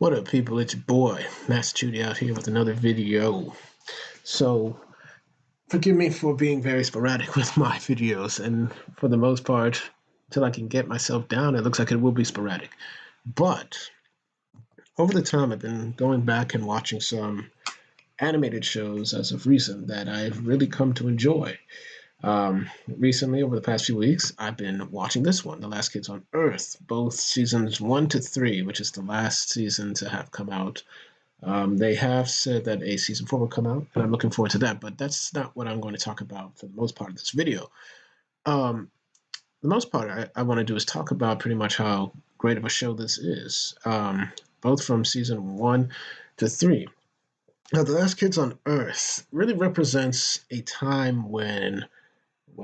What up, people? It's your boy, Master Judy, out here with another video. So, forgive me for being very sporadic with my videos, and for the most part, until I can get myself down, it looks like it will be sporadic. But, over the time, I've been going back and watching some animated shows as of recent that I've really come to enjoy. Recently, over the past few weeks, I've been watching this one, The Last Kids on Earth, both seasons 1 to 3, which is the last season to have come out. They have said that a season 4 will come out, and I'm looking forward to that, but that's not what I'm going to talk about for the most part of this video. Um, the most part I want to do is talk about pretty much how great of a show this is, both from season 1 to 3. Now, The Last Kids on Earth really represents a time when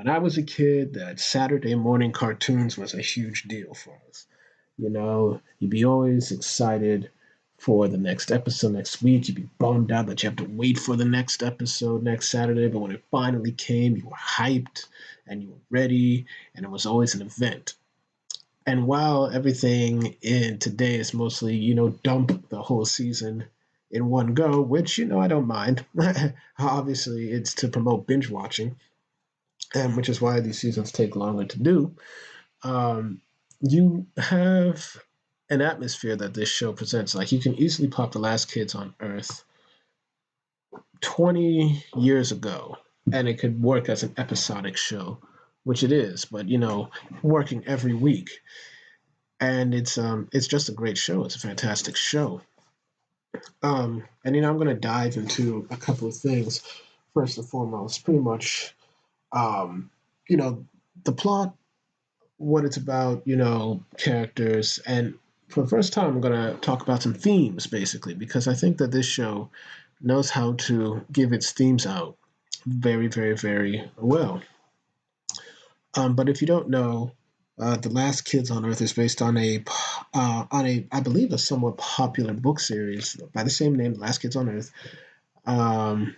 I was a kid, that Saturday morning cartoons was a huge deal for us. You know, you'd be always excited for the next episode next week. You'd be bummed out that you have to wait for the next episode next Saturday. But when it finally came, you were hyped and you were ready, and it was always an event. And while everything in today is mostly, dump the whole season in one go, which, I don't mind. Obviously, it's to promote binge watching, and which is why these seasons take longer to do. You have an atmosphere that this show presents. Like, you can easily pop The Last Kids on Earth 20 years ago, and it could work as an episodic show, which it is, but working every week. And it's just a great show. It's a fantastic show. And I'm going to dive into a couple of things. First and foremost, pretty much, the plot, what it's about, characters, and for the first time, I'm going to talk about some themes, basically, because I think that this show knows how to give its themes out very, very, very well. But if you don't know, The Last Kids on Earth is based on I believe, a somewhat popular book series by the same name, The Last Kids on Earth,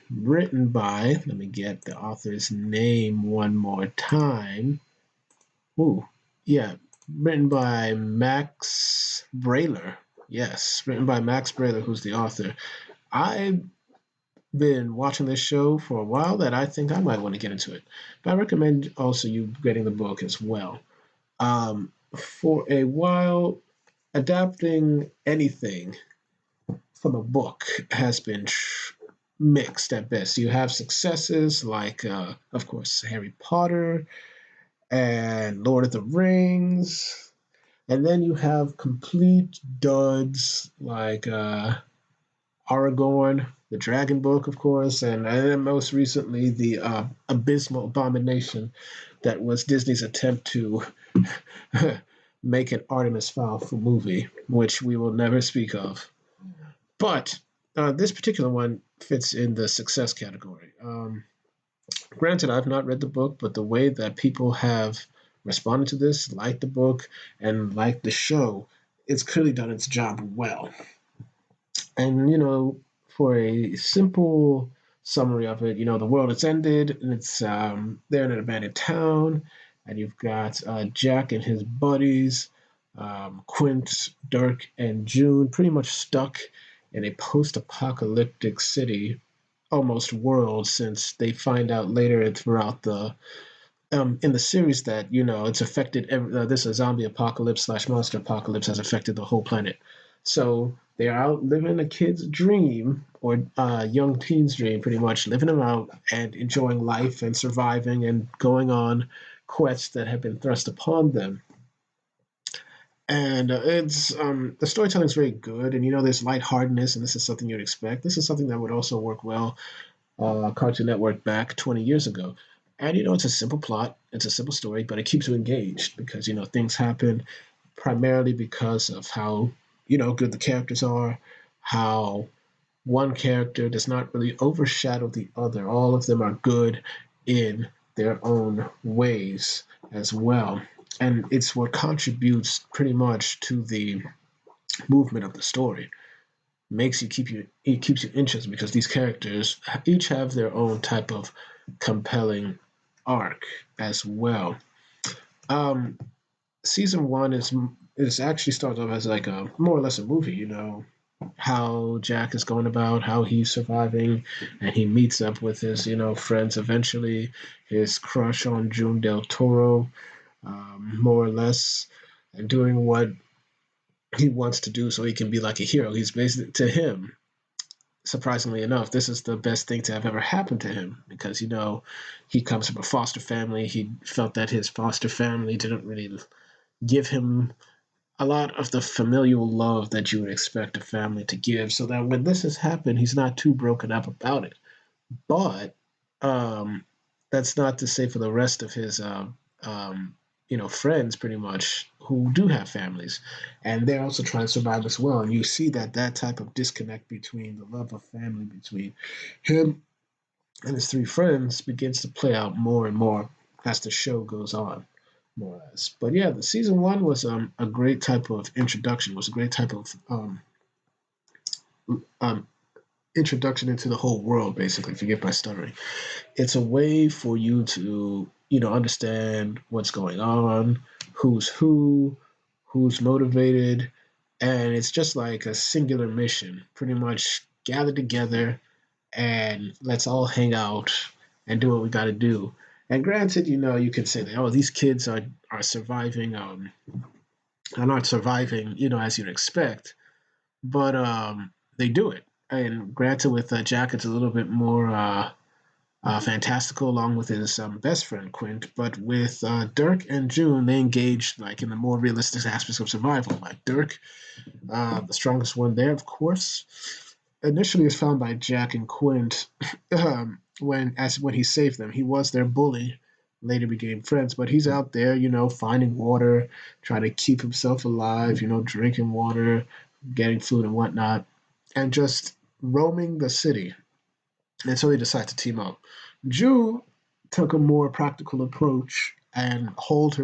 written by, let me get the author's name one more time. Ooh, yeah, written by Max Brailer. Yes, written by Max Brailer, who's the author. I've been watching this show for a while that I think I might want to get into it. But I recommend also you getting the book as well. For a while, adapting anything from a book has been mixed at best. You have successes like, of course, Harry Potter and Lord of the Rings. And then you have complete duds like Aragorn, the Dragon Book, of course, and then most recently the abysmal abomination that was Disney's attempt to make an Artemis Fowl for movie, which we will never speak of. But this particular one fits in the success category. Granted, I've not read the book, but the way that people have responded to this, like the book and like the show, it's clearly done its job well. And, for a simple summary of it, the world has ended, and it's they're in an abandoned town, and you've got Jack and his buddies, Quint, Dirk, and June, pretty much stuck in a post-apocalyptic city, almost world, since they find out later throughout the in the series that it's affected this a zombie apocalypse / monster apocalypse has affected the whole planet. So they're out living a kid's dream, or young teen's dream, pretty much living them out and enjoying life and surviving and going on quests that have been thrust upon them. And it's the storytelling is very good, and there's lightheartedness, and this is something you'd expect. This is something that would also work well Cartoon Network back 20 years ago. And it's a simple plot, it's a simple story, but it keeps you engaged because things happen primarily because of how good the characters are, how one character does not really overshadow the other. All of them are good in their own ways as well. And it's what contributes pretty much to the movement of the story. It keeps you interested because these characters each have their own type of compelling arc as well. Season 1 is actually starts off as like a more or less a movie. how Jack is going about, how he's surviving, and he meets up with his, friends eventually, his crush on June Del Toro, more or less, and doing what he wants to do so he can be like a hero. He's basically, to him, surprisingly enough, this is the best thing to have ever happened to him because, he comes from a foster family. He felt that his foster family didn't really give him a lot of the familial love that you would expect a family to give, so that when this has happened, he's not too broken up about it. But um, that's not to say for the rest of his, friends, pretty much, who do have families, and they're also trying to survive as well. And you see that type of disconnect between the love of family between him and his three friends begins to play out more and more as the show goes on, more or less. But yeah, the season one was a great type of introduction. Was a great type of um, introduction into the whole world. Basically, forgive my stuttering. It's a way for you to understand what's going on, who's who's motivated, and it's just like a singular mission. Pretty much gather together and let's all hang out and do what we got to do. And granted, you can say that, oh, these kids are surviving, are not surviving, as you'd expect, but they do it. And granted, with Jack, it's a little bit more fantastical, along with his best friend Quint. But with Dirk and June, they engage like in the more realistic aspects of survival. Like Dirk, the strongest one there, of course, initially was found by Jack and Quint when he saved them. He was their bully. Later became friends, but he's out there, finding water, trying to keep himself alive, drinking water, getting food and whatnot, and just roaming the city. And so they decide to team up. Ju took a more practical approach and hold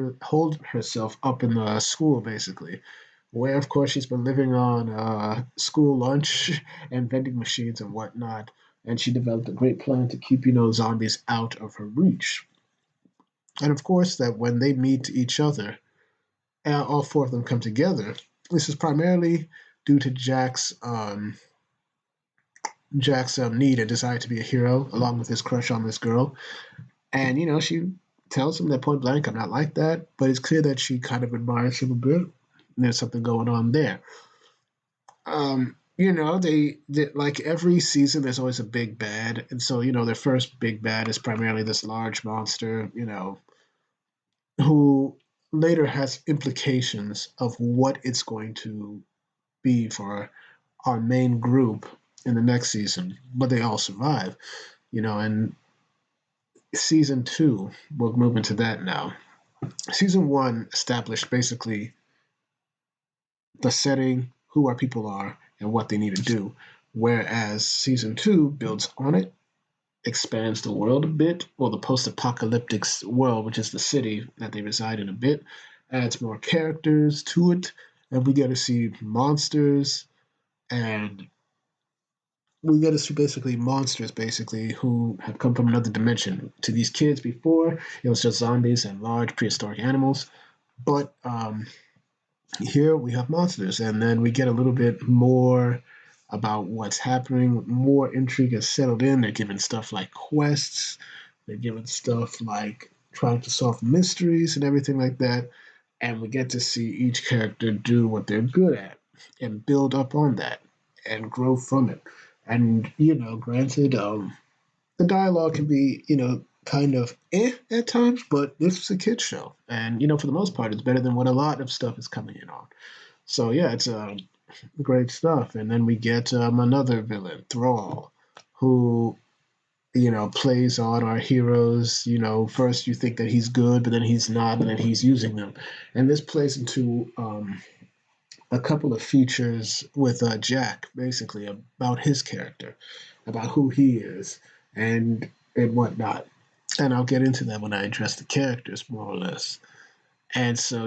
herself up in the school, basically, where of course she's been living on school lunch and vending machines and whatnot. And she developed a great plan to keep zombies out of her reach. And of course, that when they meet each other, all four of them come together. This is primarily due to Jack's need and desire to be a hero, along with his crush on this girl. And she tells him that point blank, "I'm not like that." But it's clear that she kind of admires him a bit. And there's something going on there. They like every season. There's always a big bad, and so their first big bad is primarily this large monster. Who later has implications of what it's going to be for our main group in the next season, but they all survive, and season two, we'll move into that now. Season one established basically the setting, who our people are, and what they need to do, whereas season two builds on it, expands the world a bit, or the post-apocalyptic world, which is the city that they reside in, a bit, adds more characters to it, and we get to see monsters, and we get to see basically monsters, basically, who have come from another dimension. To these kids before, it was just zombies and large prehistoric animals, but here we have monsters, and then we get a little bit more about what's happening. More intrigue is settled in. They're given stuff like quests. They're given stuff like trying to solve mysteries and everything like that. And we get to see each character do what they're good at and build up on that and grow from it. And granted, the dialogue can be, kind of at times, but this is a kids show, and for the most part, it's better than what a lot of stuff is coming in on. So yeah, it's great stuff. And then we get another villain, Thrall, who plays on our heroes. First you think that he's good, but then he's not, and then he's using them. And this plays into a couple of features with Jack, basically about his character, about who he is, and whatnot. And I'll get into that when I address the characters more or less. And so,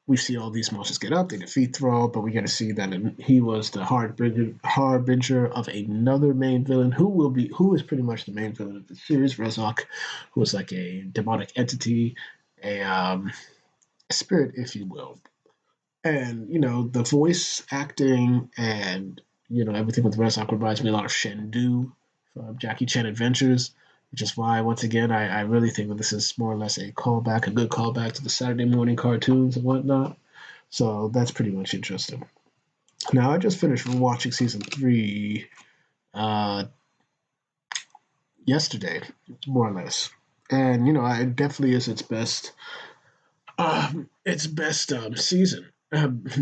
we see all these monsters get up, they defeat Thrall, but we get to see that he was the harbinger of another main villain who is pretty much the main villain of the series, Rezok, who is like a demonic entity, a spirit, if you will. And the voice acting and everything with Reznor reminds me a lot of Shendu from Jackie Chan Adventures, which is why once again I really think that this is more or less a callback, a good callback to the Saturday morning cartoons and whatnot. So that's pretty much interesting. Now I just finished watching season 3 uh, yesterday, more or less, and it definitely is its best season.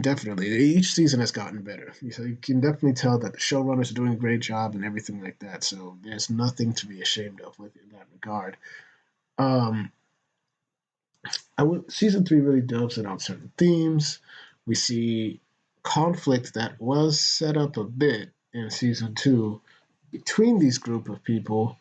Definitely, each season has gotten better. So you can definitely tell that the showrunners are doing a great job and everything like that. So there's nothing to be ashamed of with in that regard. Um, season 3 really delves in on certain themes. We see conflict that was set up a bit in season 2 between these group of people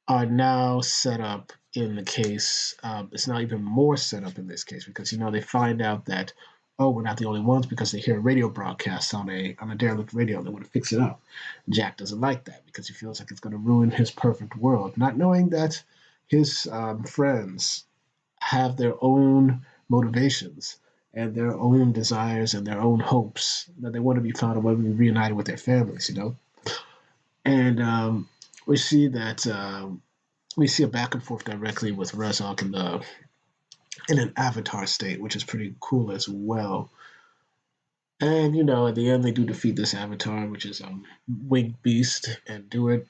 are now set up in the case. It's now even more set up in this case because they find out that we're not the only ones because they hear a radio broadcast on a derelict radio and they want to fix it up. Jack doesn't like that because he feels like it's going to ruin his perfect world, not knowing that his friends have their own motivations and their own desires and their own hopes that they want to be found and want to be reunited with their families. And we see that we see a back and forth directly with Rezak in an avatar state, which is pretty cool as well. And at the end they do defeat this avatar, which is Winged Beast, and do it.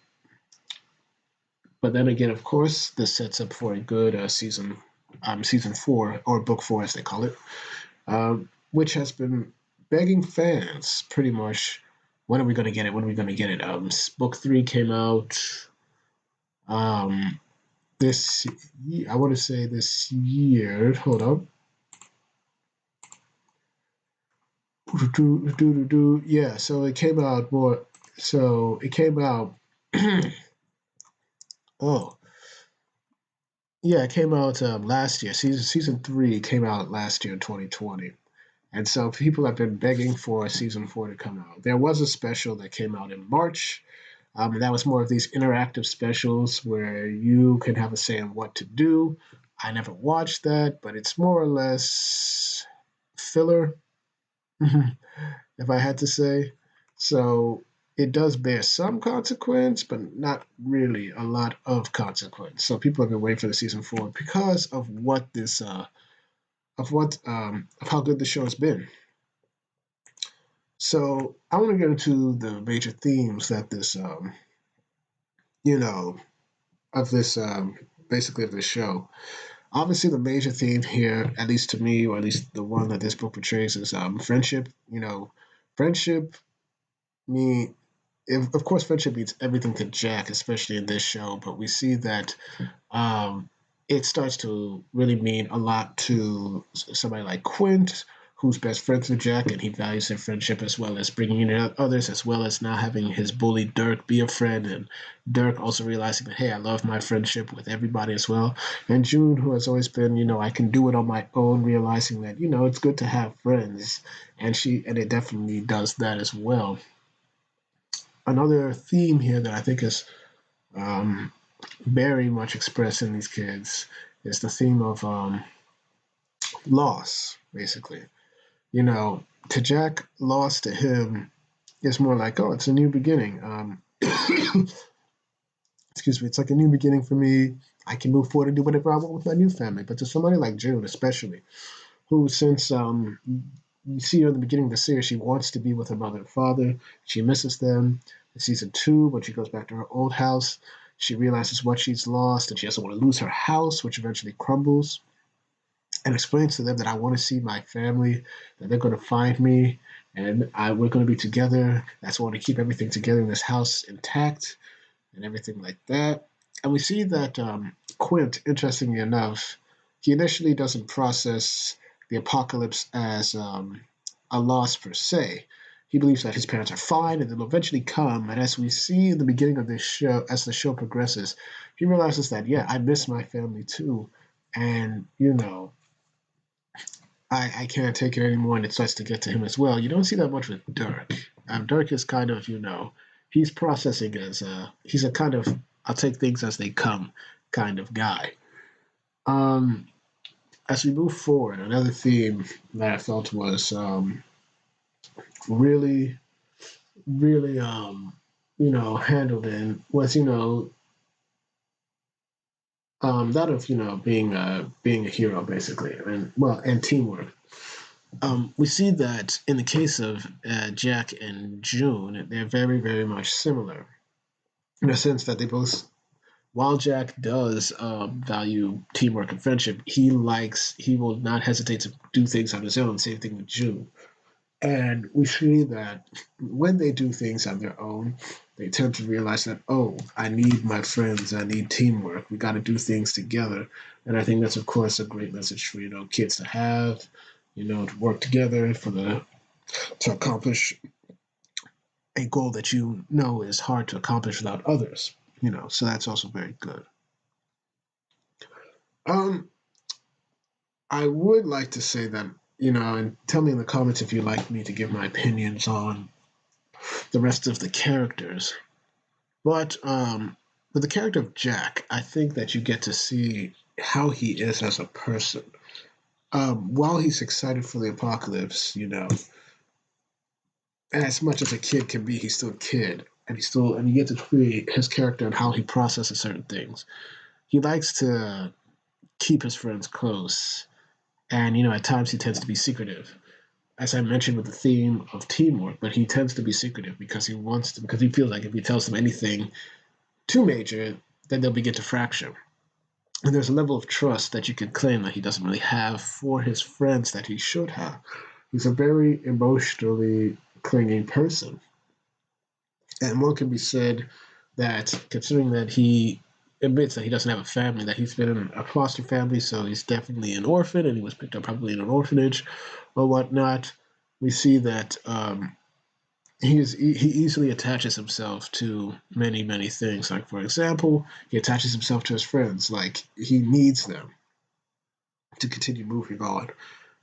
But then again, of course, this sets up for a good season 4 or book 4 as they call it, which has been begging fans pretty much. When are we going to get it? When are we going to get it? Book 3 came out. Um, this I want to say this year. Hold up. Yeah, so it came out more. So it came out. Oh, yeah, it came out last year. Season 3 came out last year in 2020, and so people have been begging for season 4 to come out. There was a special that came out in March. And that was more of these interactive specials where you can have a say in what to do. I never watched that, but it's more or less filler, if I had to say. So it does bear some consequence, but not really a lot of consequence. So people have been waiting for the season 4 because of of how good the show has been. So I want to get into the major themes that this you know of this basically of this show. Obviously, the major theme here, at least to me, or at least the one that this book portrays, is friendship. Friendship. Me, of course, friendship means everything to Jack, especially in this show. But we see that um, it starts to really mean a lot to somebody like Quint, who's best friends with Jack, and he values their friendship as well as bringing in others, as well as now having his bully Dirk be a friend, and Dirk also realizing that, hey, I love my friendship with everybody as well. And June, who has always been, I can do it on my own, realizing that, it's good to have friends, and it definitely does that as well. Another theme here that I think is um, very much expressed in these kids is the theme of loss, basically. To Jack, loss to him is more like, oh, it's a new beginning. Excuse me, it's like a new beginning for me. I can move forward and do whatever I want with my new family. But to somebody like June, especially, who since you see her in the beginning of the series, she wants to be with her mother and father. She misses them. In season 2, when she goes back to her old house, she realizes what she's lost and she doesn't want to lose her house, which eventually crumbles, and explains to them that I want to see my family, that they're going to find me, and we're going to be together. That's why I want to keep everything together in this house intact and everything like that. And we see that Quint, interestingly enough, he initially doesn't process the apocalypse as a loss per se. He believes that his parents are fine and they'll eventually come. And as we see in the beginning of this show, as the show progresses, he realizes that, yeah, I miss my family too. And, I can't take it anymore. And it starts to get to him as well. You don't see that much with Dirk. Dirk is kind of, he's processing as, he's a kind of, I'll take things as they come kind of guy. Um, as we move forward, another theme that I felt was really, really, handled in was, that of, being a hero, basically, and teamwork. We see that in the case of Jack and June, they're very, very much similar in the sense that they both, while Jack does value teamwork and friendship, he will not hesitate to do things on his own. Same thing with June. And we see that when they do things on their own, they tend to realize that, oh, I need my friends, I need teamwork. We got to do things together. And I think that's, of course, a great message for kids to have, to work together to accomplish a goal that is hard to accomplish without others. So that's also very good. Um, I would like to say that, and tell me in the comments if you'd like me to give my opinions on the rest of the characters. But with the character of Jack, I think that you get to see how he is as a person. While he's excited for the apocalypse, as much as a kid can be, he's still a kid, and you get to see his character and how he processes certain things. He likes to keep his friends close, and at times he tends to be secretive, as I mentioned with the theme of teamwork. But he tends to be secretive because because he feels like if he tells them anything too major, then they'll begin to fracture. And there's a level of trust that you can claim that he doesn't really have for his friends that he should have. He's a very emotionally clinging person. And one can be said that, considering that he admits that he doesn't have a family, that he's been in a foster family, so he's definitely an orphan, and he was picked up probably in an orphanage or whatnot. We see that he easily attaches himself to many, many things. Like, for example, he attaches himself to his friends. Like, he needs them to continue moving on,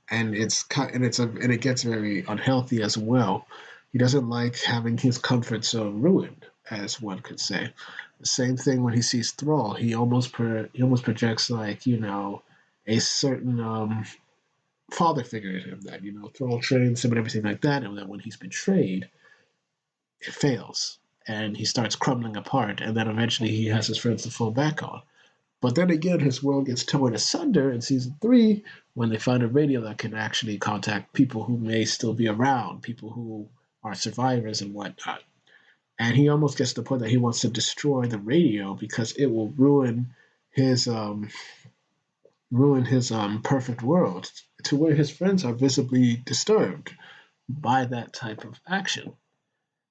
and it gets very unhealthy as well. He doesn't like having his comfort zone ruined, as one could say. The same thing when he sees Thrall. He almost projects, like, a certain father figure in him, that Thrall trains him and everything like that, and that when he's betrayed, it fails and he starts crumbling apart, and then eventually he has his friends to fall back on. But then again, his world gets torn asunder in season 3 when they find a radio that can actually contact people who may still be around, people who are survivors and whatnot. And he almost gets to the point that he wants to destroy the radio because it will his um, ruin his perfect world, to where his friends are visibly disturbed by that type of action.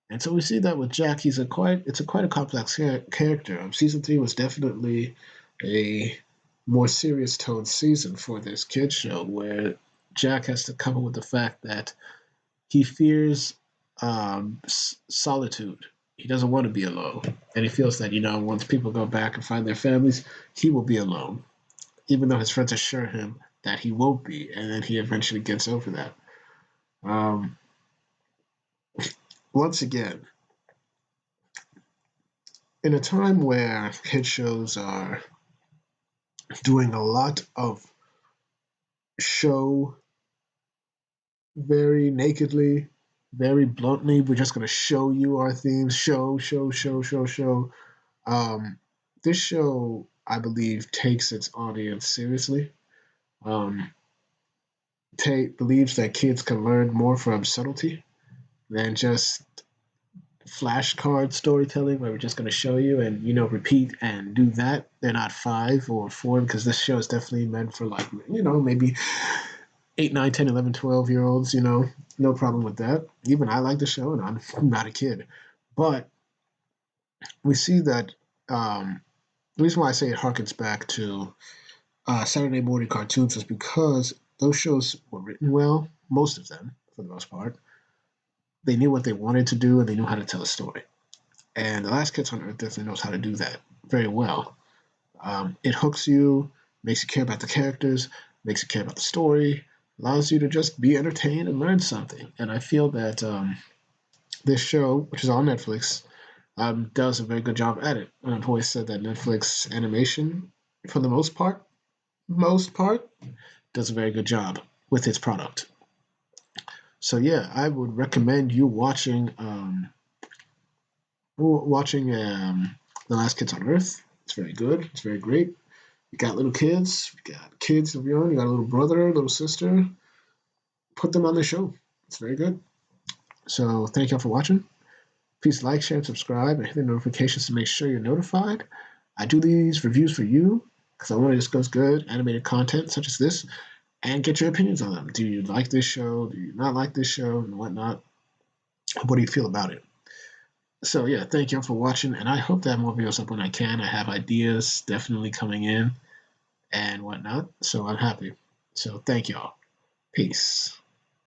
And so we see that with Jack, it's a quite a complex character. Season 3 was definitely a more serious toned season for this kid show, where Jack has to come up with the fact that he fears solitude. He doesn't want to be alone, and he feels that once people go back and find their families, he will be alone, even though his friends assure him that he won't be, and then he eventually gets over that. Um, Once again, in a time where kid shows are doing a lot of show very nakedly, very bluntly, we're just going to show you our themes, show, show, show, show, show. Um, this show, I believe, takes its audience seriously. Um, Believes that kids can learn more from subtlety than just flashcard storytelling, where we're just going to show you and repeat and do that. They're not 5 or 4, because this show is definitely meant for, like, maybe 8, 9, 10, 11, 12 year olds. No problem with that. Even I like the show, and I'm not a kid. But we see that the reason why I say it harkens back to Saturday morning cartoons is because those shows were written well, most of them, for the most part. They knew what they wanted to do, and they knew how to tell a story. And The Last Kids on Earth definitely knows how to do that very well. It hooks you, makes you care about the characters, makes you care about the story, allows you to just be entertained and learn something. And I feel that this show, which is on Netflix, does a very good job at it. And I've always said that Netflix animation, for the most part, does a very good job with his product. So yeah, I would recommend you watching The Last Kids on Earth. It's very good. It's very great. You got little kids. You got kids of your own. You got a little brother, little sister. Put them on the show. It's very good. So thank y'all for watching. Please like, share, and subscribe, and hit the notifications to make sure you're notified. I do these reviews for you because I want to discuss good animated content such as this and get your opinions on them. Do you like this show? Do you not like this show? And whatnot. What do you feel about it? So yeah, thank y'all for watching, and I hope to have more videos up when I can. I have ideas definitely coming in and whatnot, so I'm happy. So thank y'all. Peace.